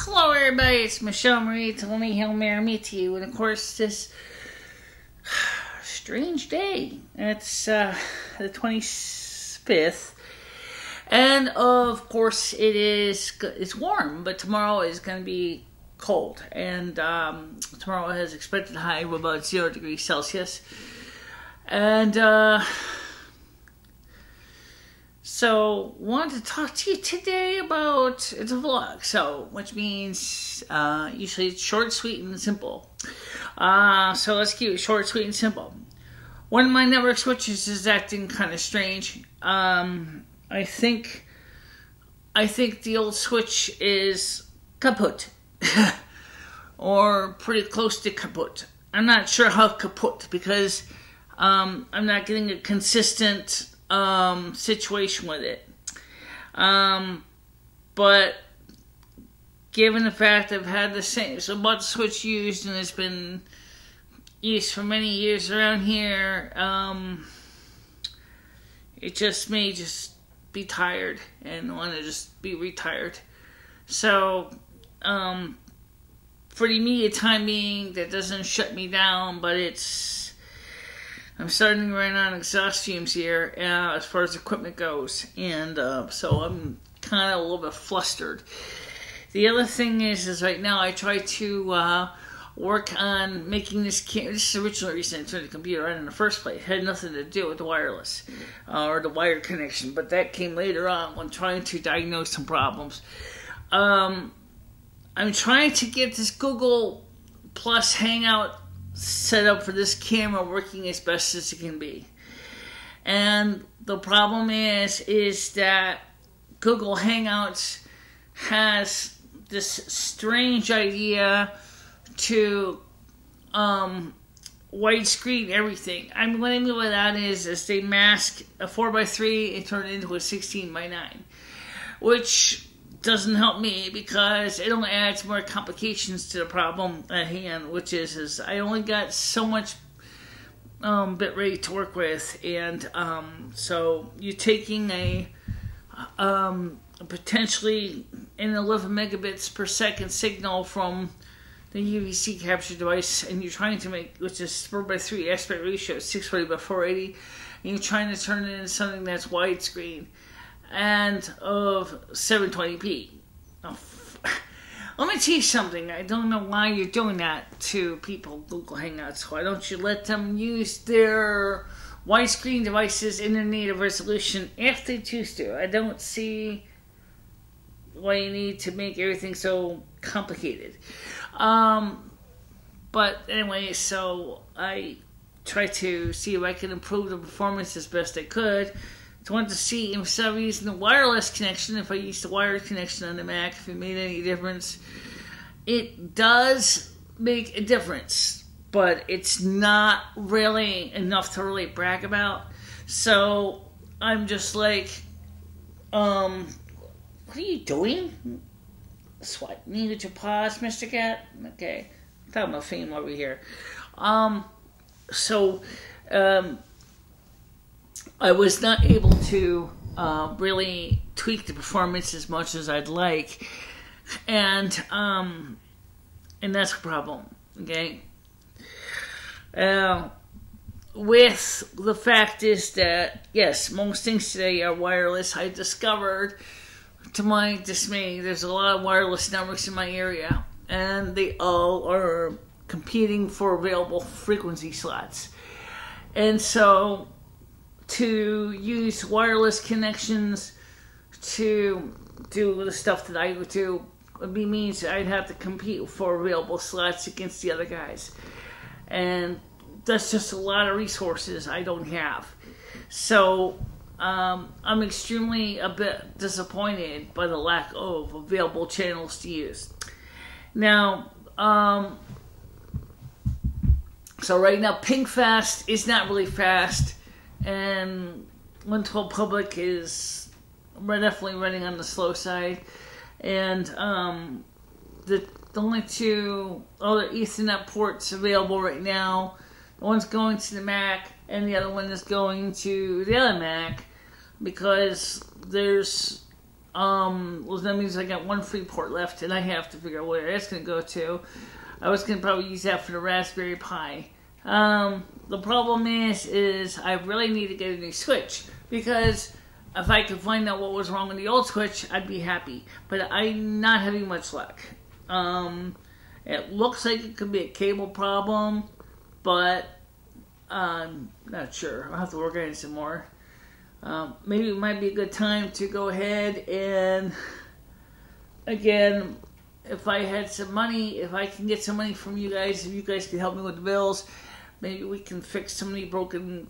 Hello everybody, it's MicheleMarieDalene. Hail Mary me to you. And of course this strange day. It's the 25th. And of course it's warm, but tomorrow is going to be cold. And tomorrow has expected high of about 0 degrees Celsius. And so, wanted to talk to you today about, it's a vlog, so, which means, usually it's short, sweet, and simple. So let's keep it short, sweet, and simple. One of my network switches is acting kind of strange. I think the old switch is kaput. Or pretty close to kaput. I'm not sure how kaput, because, I'm not getting a consistent situation with it. But given the fact I've had the same, so bought the switch used and it's been used for many years around here, it just may just be tired and want to just be retired. So, for the immediate time being, that doesn't shut me down, but I'm starting to run on exhaust fumes here as far as equipment goes, and so I'm kind of a little bit flustered. The other thing is right now I try to work on making this camera. This is the original reason I turned the computer on in the first place. It had nothing to do with the wireless or the wired connection, but that came later on when trying to diagnose some problems. I'm trying to get this Google Plus Hangout set up for this camera working as best as it can be. And the problem is that Google Hangouts has this strange idea to widescreen everything. I mean, what I mean by that is they mask a 4:3 and turn it into a 16:9, which doesn't help me because it only adds more complications to the problem at hand, which is I only got so much bit rate to work with, and so you're taking a potentially an 11 megabits per second signal from the UVC capture device, and you're trying to make, which is 4:3 aspect ratio, 640x480, and you're trying to turn it into something that's widescreen and of 720p. Oh, let me tell you something. I don't know why you're doing that to people, Google Hangouts. Why don't you let them use their widescreen devices in their native resolution if they choose to? I don't see why you need to make everything so complicated. But anyway, so I try to see if I can improve the performance as best I could. I wanted to see, instead of using the wireless connection, if I used the wired connection on the Mac, if it made any difference. It does make a difference, but it's not really enough to really brag about. So I'm just like, what are you doing? What, needed to pause, Mr. Cat? Okay, I'm talking about fame over here. I was not able to really tweak the performance as much as I'd like, and that's a problem. Okay. With the fact is that yes, most things today are wireless. I discovered, to my dismay, there's a lot of wireless networks in my area, and they all are competing for available frequency slots, and so to use wireless connections to do the stuff that I would do means I'd have to compete for available slots against the other guys, and that's just a lot of resources I don't have. So I'm extremely a bit disappointed by the lack of available channels to use. Now, so right now ping fast is not really fast, and 112 public is definitely running on the slow side, and the only two other Ethernet ports available right now, one's going to the Mac and the other one is going to the other Mac, because there's Well, that means I got one free port left, and I have to figure out where that's going to go to. I was going to probably use that for the Raspberry Pi. The problem is I really need to get a new switch, because if I could find out what was wrong with the old switch, I'd be happy. But I'm not having much luck. It looks like it could be a cable problem, but I'm not sure. I'll have to work on it some more. Maybe it might be a good time to go ahead and, again, if I had some money, if I can get some money from you guys, if you guys can help me with the bills, maybe we can fix some of the broken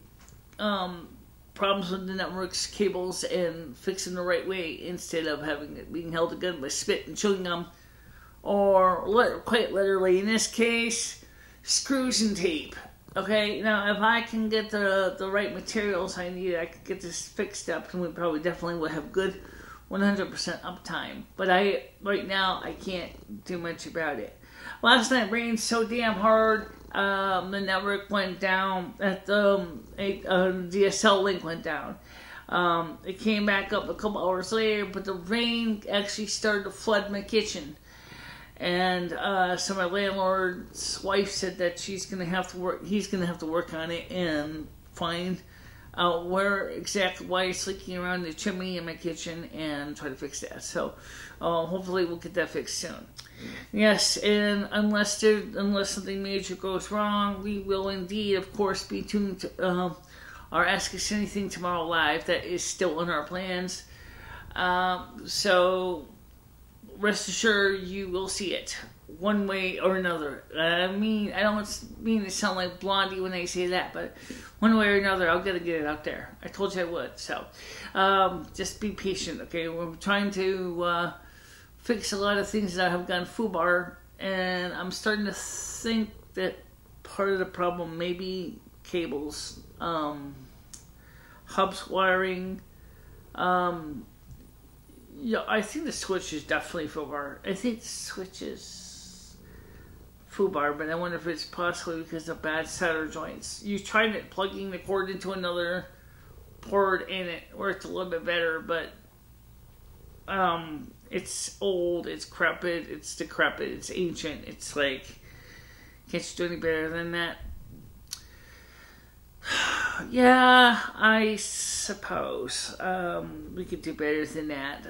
problems with the network's cables and fix them the right way, instead of having it being held together by spit and chewing gum, or quite literally in this case, screws and tape. Okay, now if I can get the right materials I need, I could get this fixed up, and we probably definitely will have good 100% uptime. But right now I can't do much about it. Last night rained so damn hard, the network went down. At the DSL link went down. It came back up a couple hours later, but the rain actually started to flood my kitchen. And so my landlord's wife said that she's gonna have to work. He's gonna have to work on it and find out why it's leaking around the chimney in my kitchen and try to fix that. So hopefully we'll get that fixed soon. Yes, and unless something major goes wrong, we will indeed, of course, be tuned to our Ask Us Anything Tomorrow Live. That is still in our plans. So rest assured, you will see it one way or another. I mean, I don't mean to sound like Blondie when I say that, but one way or another, I'll get it out there. I told you I would. So just be patient, okay? We're trying to fix a lot of things that have gone foobar, and I'm starting to think that part of the problem may be cables, hubs wiring. Yeah, I think the switch is definitely foobar. I think the switch is foobar, but I wonder if it's possibly because of bad solder joints. You tried plugging the cord into another port and it worked a little bit better, but it's old, it's decrepit, it's ancient. It's like, can't you do any better than that? Yeah, I suppose we could do better than that.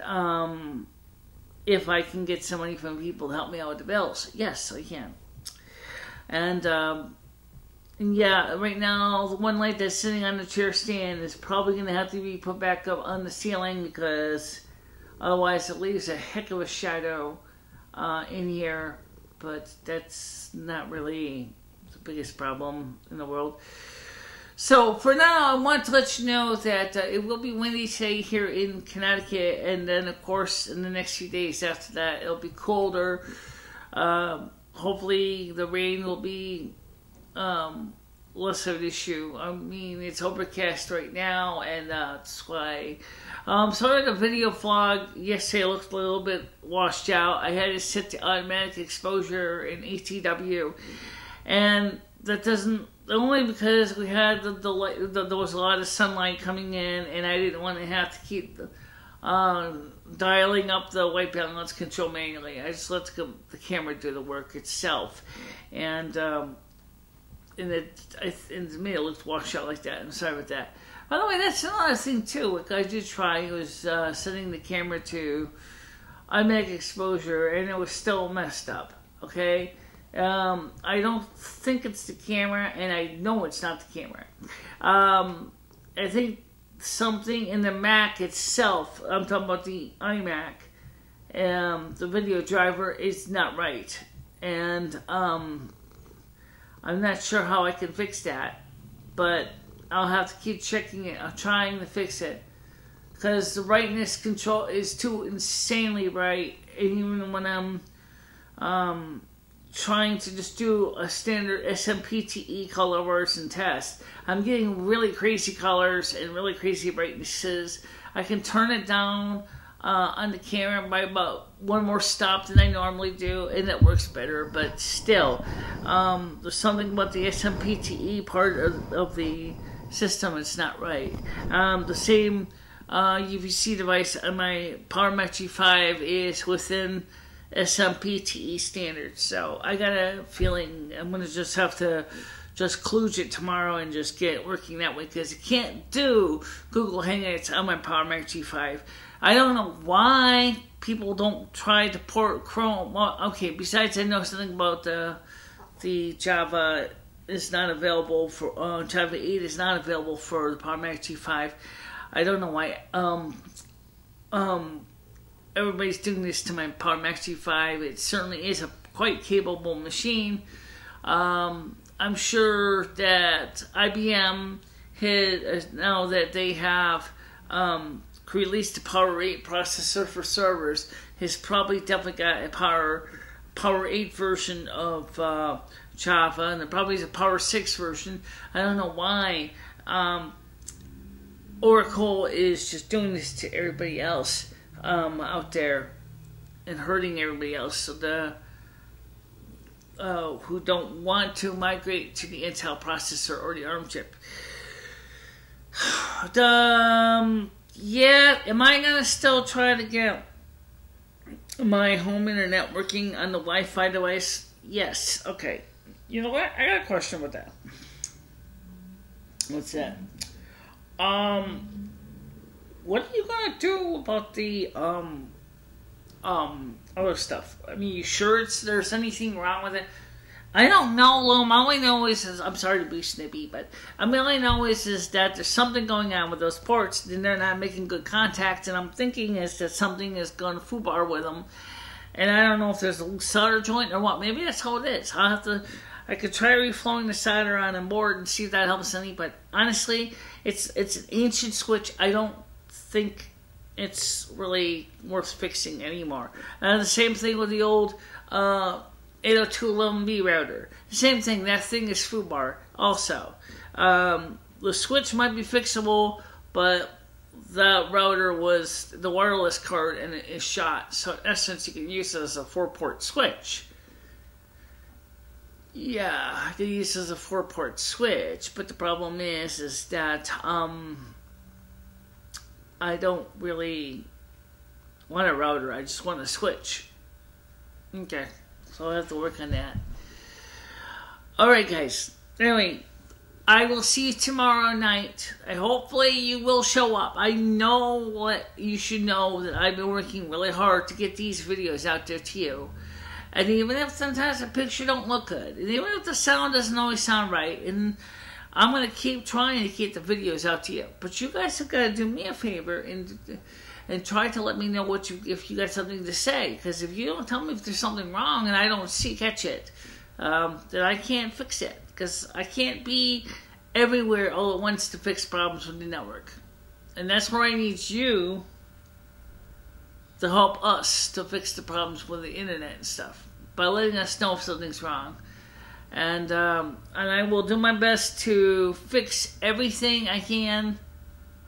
If I can get some money from people to help me out with the bills, yes, I can. And yeah, right now the one light that's sitting on the chair stand is probably going to have to be put back up on the ceiling, because otherwise it leaves a heck of a shadow in here. But that's not really the biggest problem in the world. So for now, I want to let you know that it will be windy today here in Connecticut, and then of course in the next few days after that it'll be colder. Hopefully the rain will be less of an issue. I mean, it's overcast right now, and that's why. So the video vlog yesterday looked a little bit washed out. I had to set the automatic exposure in ATW, and that doesn't. Only because we had there was a lot of sunlight coming in, and I didn't want to have to keep dialing up the white balance control manually. I just let the camera do the work itself, and to me it looked washed out like that. I'm sorry about that. By the way, that's another thing too. What I did try was setting the camera to automatic exposure, and it was still messed up. Okay. I don't think it's the camera, and I know it's not the camera. I think something in the Mac itself, I'm talking about the iMac, the video driver is not right. And I'm not sure how I can fix that, but I'll have to keep checking it. I'm trying to fix it, because the brightness control is too insanely bright, and even when I'm trying to just do a standard SMPTE color version test, I'm getting really crazy colors and really crazy brightnesses. I can turn it down on the camera by about one more stop than I normally do, and it works better. But still, there's something about the SMPTE part of the system that's not right. The same UVC device on my PowerMac G5 is within SMPTE standards. So I got a feeling I'm going to just have to just kludge it tomorrow and just get it working that way, because you can't do Google Hangouts on my PowerMac G5. I don't know why people don't try to port Chrome. Well, okay, besides I know something about the Java is not available for, Java 8 is not available for the PowerMac G5. I don't know why everybody's doing this to my PowerMac G5. It certainly is a quite capable machine. I'm sure that IBM now that they have released a Power 8 processor for servers, has probably definitely got a Power 8 version of Java, and there probably is a Power 6 version. I don't know why Oracle is just doing this to everybody else out there and hurting everybody else. So who don't want to migrate to the Intel processor or the ARM chip. Yeah, am I going to still try to get my home internet working on the Wi-Fi device? Yes. Okay. You know what? I got a question with that. What's that? What are you going to do about the other stuff? I mean, you sure there's anything wrong with it? I don't know, Loam. All I know is I'm sorry to be snippy, but all I know is that there's something going on with those ports, and they're not making good contact, and I'm thinking is that something is going to foobar with them, and I don't know if there's a solder joint or what. Maybe that's how it is. I could try reflowing the solder on a board and see if that helps any, but honestly, it's an ancient switch. I don't think it's really worth fixing anymore. And the same thing with the old 802.11b router. The same thing, that thing is foobar also. The switch might be fixable, but the router was the wireless card and it is shot. So in essence, you can use it as a 4-port switch. Yeah, I could use it as a 4-port switch, but the problem is that I don't really want a router. I just want a switch. Okay. So I'll have to work on that. Alright, guys. Anyway, I will see you tomorrow night. Hopefully you will show up. I know what you should know, that I've been working really hard to get these videos out there to you. And even if sometimes the picture don't look good, and even if the sound doesn't always sound right, and I'm going to keep trying to get the videos out to you. But you guys have got to do me a favor and try to let me know if you got something to say. Because if you don't tell me if there's something wrong and I don't catch it, then I can't fix it. Because I can't be everywhere all at once to fix problems with the network. And that's where I need you to help us to fix the problems with the internet and stuff, by letting us know if something's wrong. And I will do my best to fix everything I can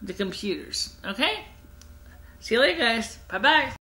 with the computers. Okay? See you later, guys. Bye-bye.